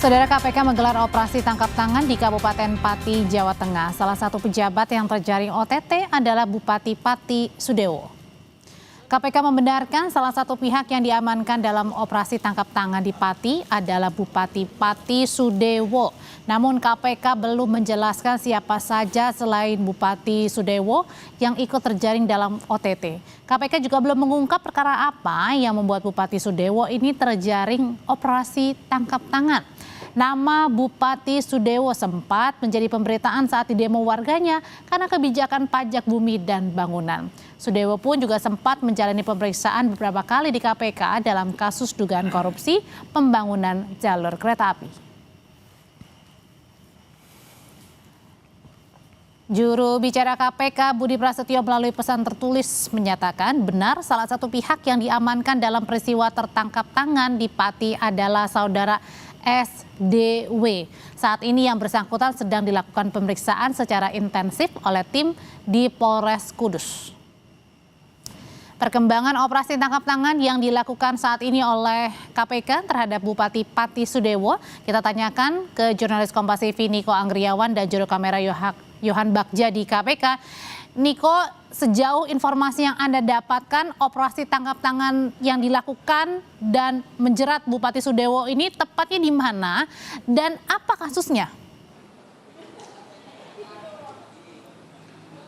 Saudara, KPK menggelar operasi tangkap tangan di Kabupaten Pati, Jawa Tengah. Salah satu pejabat yang terjaring OTT adalah Bupati Pati Sudewo. KPK membenarkan salah satu pihak yang diamankan dalam operasi tangkap tangan di Pati adalah Bupati Pati Sudewo. Namun KPK belum menjelaskan siapa saja selain Bupati Sudewo yang ikut terjaring dalam OTT. KPK juga belum mengungkap perkara apa yang membuat Bupati Sudewo ini terjaring operasi tangkap tangan. Nama Bupati Sudewo sempat menjadi pemberitaan saat didemo warganya karena kebijakan pajak bumi dan bangunan. Sudewo pun juga sempat menjalani pemeriksaan beberapa kali di KPK dalam kasus dugaan korupsi pembangunan jalur kereta api. Juru bicara KPK Budi Prasetyo melalui pesan tertulis menyatakan benar salah satu pihak yang diamankan dalam peristiwa tertangkap tangan di Pati adalah saudara SDW. Saat ini yang bersangkutan sedang dilakukan pemeriksaan secara intensif oleh tim di Polres Kudus. Perkembangan operasi tangkap tangan yang dilakukan saat ini oleh KPK terhadap Bupati Pati Sudewo kita tanyakan ke jurnalis Kompas TV Niko Anggriawan dan juru kamera Yohan Bagja di KPK. Niko, sejauh informasi yang Anda dapatkan, operasi tangkap tangan yang dilakukan dan menjerat Bupati Sudewo ini tepatnya di mana dan apa kasusnya?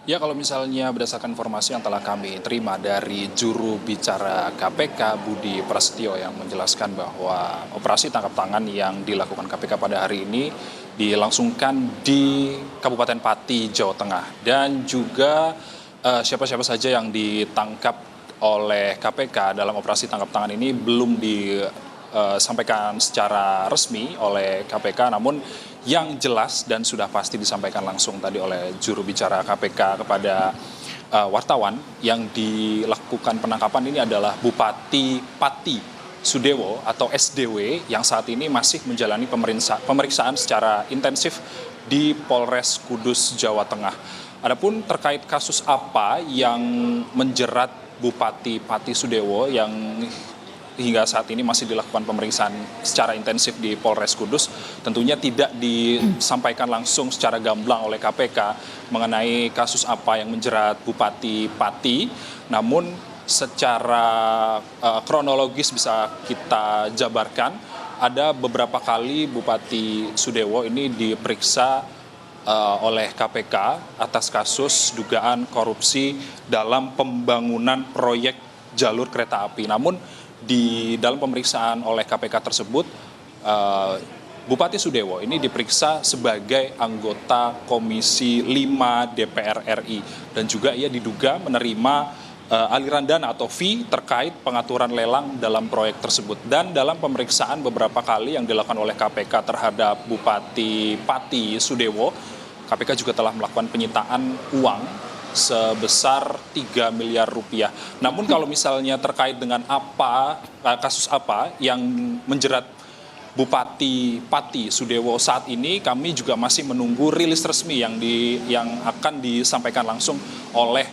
Ya, kalau misalnya berdasarkan informasi yang telah kami terima dari juru bicara KPK Budi Prasetyo yang menjelaskan bahwa operasi tangkap tangan yang dilakukan KPK pada hari ini dilangsungkan di Kabupaten Pati, Jawa Tengah. Dan juga siapa-siapa saja yang ditangkap oleh KPK dalam operasi tangkap tangan ini belum disampaikan secara resmi oleh KPK, namun yang jelas dan sudah pasti disampaikan langsung tadi oleh juru bicara KPK kepada wartawan, yang dilakukan penangkapan ini adalah Bupati Pati Sudewo atau SDW yang saat ini masih menjalani pemeriksaan secara intensif di Polres Kudus, Jawa Tengah. Adapun terkait kasus apa yang menjerat Bupati Pati Sudewo yang hingga saat ini masih dilakukan pemeriksaan secara intensif di Polres Kudus, tentunya tidak disampaikan langsung secara gamblang oleh KPK mengenai kasus apa yang menjerat Bupati Pati. Namun secara kronologis bisa kita jabarkan, ada beberapa kali Bupati Sudewo ini diperiksa oleh KPK atas kasus dugaan korupsi dalam pembangunan proyek jalur kereta api. Namun di dalam pemeriksaan oleh KPK tersebut, Bupati Sudewo ini diperiksa sebagai anggota Komisi 5 DPR RI dan juga ia diduga menerima aliran dana atau fee terkait pengaturan lelang dalam proyek tersebut. Dan dalam pemeriksaan beberapa kali yang dilakukan oleh KPK terhadap Bupati Pati Sudewo, KPK juga telah melakukan penyitaan uang sebesar 3 miliar rupiah. Namun kalau misalnya terkait dengan kasus apa yang menjerat Bupati Pati Sudewo saat ini, kami juga masih menunggu rilis resmi yang akan disampaikan langsung oleh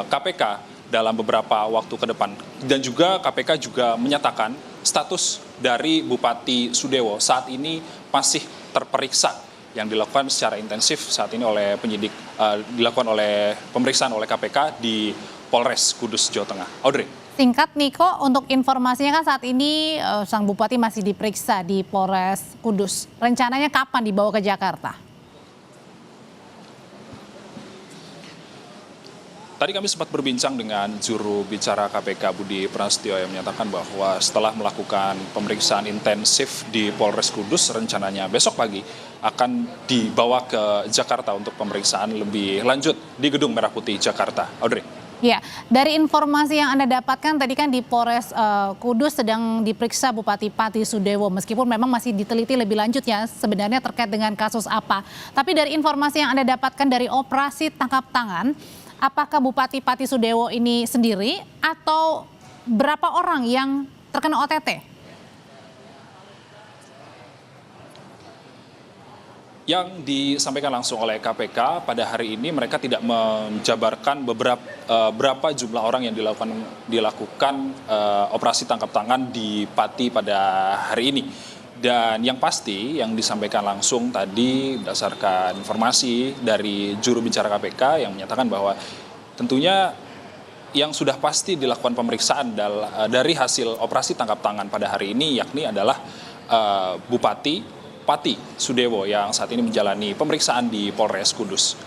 KPK dalam beberapa waktu ke depan. Dan juga KPK juga menyatakan status dari Bupati Sudewo saat ini masih terperiksa, yang dilakukan secara intensif saat ini oleh penyidik, dilakukan oleh pemeriksaan oleh KPK di Polres Kudus, Jawa Tengah. Audrey. Singkat Niko, untuk informasinya kan saat ini sang Bupati masih diperiksa di Polres Kudus. Rencananya kapan dibawa ke Jakarta? Tadi kami sempat berbincang dengan juru bicara KPK Budi Prasetyo yang menyatakan bahwa setelah melakukan pemeriksaan intensif di Polres Kudus, rencananya besok pagi akan dibawa ke Jakarta untuk pemeriksaan lebih lanjut di Gedung Merah Putih, Jakarta. Audrey. Ya, dari informasi yang Anda dapatkan tadi kan di Polres Kudus sedang diperiksa Bupati Pati Sudewo, meskipun memang masih diteliti lebih lanjut ya sebenarnya terkait dengan kasus apa. Tapi dari informasi yang Anda dapatkan dari operasi tangkap tangan, apakah Bupati Pati Sudewo ini sendiri atau berapa orang yang terkena OTT? Yang disampaikan langsung oleh KPK pada hari ini, mereka tidak menjabarkan berapa jumlah orang yang dilakukan operasi tangkap tangan di Pati pada hari ini. Dan yang pasti yang disampaikan langsung tadi berdasarkan informasi dari juru bicara KPK yang menyatakan bahwa tentunya yang sudah pasti dilakukan pemeriksaan dari hasil operasi tangkap tangan pada hari ini yakni adalah Bupati Pati Sudewo yang saat ini menjalani pemeriksaan di Polres Kudus.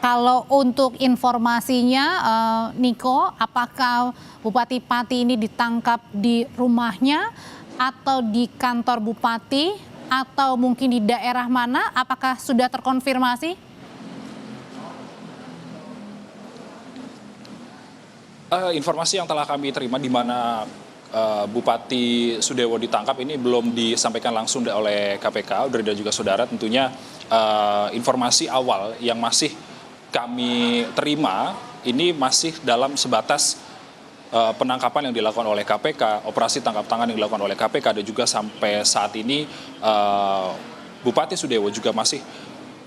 Kalau untuk informasinya, Niko, apakah Bupati Pati ini ditangkap di rumahnya atau di kantor Bupati atau mungkin di daerah mana? Apakah sudah terkonfirmasi? Informasi yang telah kami terima di mana Bupati Sudewo ditangkap ini belum disampaikan langsung oleh KPK, Audrey dan juga saudara. Tentunya informasi awal yang masih kami terima ini masih dalam sebatas penangkapan yang dilakukan oleh KPK, operasi tangkap tangan yang dilakukan oleh KPK, dan juga sampai saat ini Bupati Sudewo juga masih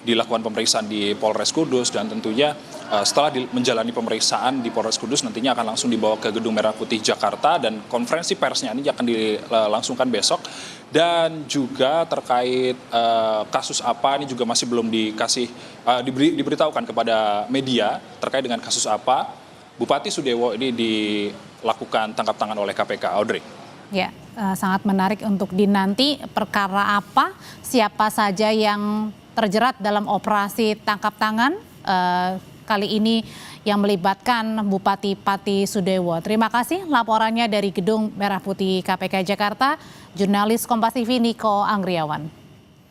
dilakukan pemeriksaan di Polres Kudus, dan tentunya setelah menjalani pemeriksaan di Polres Kudus nantinya akan langsung dibawa ke Gedung Merah Putih Jakarta, dan konferensi persnya ini akan dilangsungkan besok. Dan juga terkait kasus apa ini juga masih belum diberitahukan kepada media terkait dengan kasus apa Bupati Sudewo ini dilakukan tangkap tangan oleh KPK, Audrey. Ya, sangat menarik untuk dinanti perkara apa, siapa saja yang terjerat dalam operasi tangkap tangan kali ini yang melibatkan Bupati Pati Sudewo. Terima kasih laporannya dari Gedung Merah Putih KPK Jakarta, jurnalis Kompas TV Niko Anggriawan.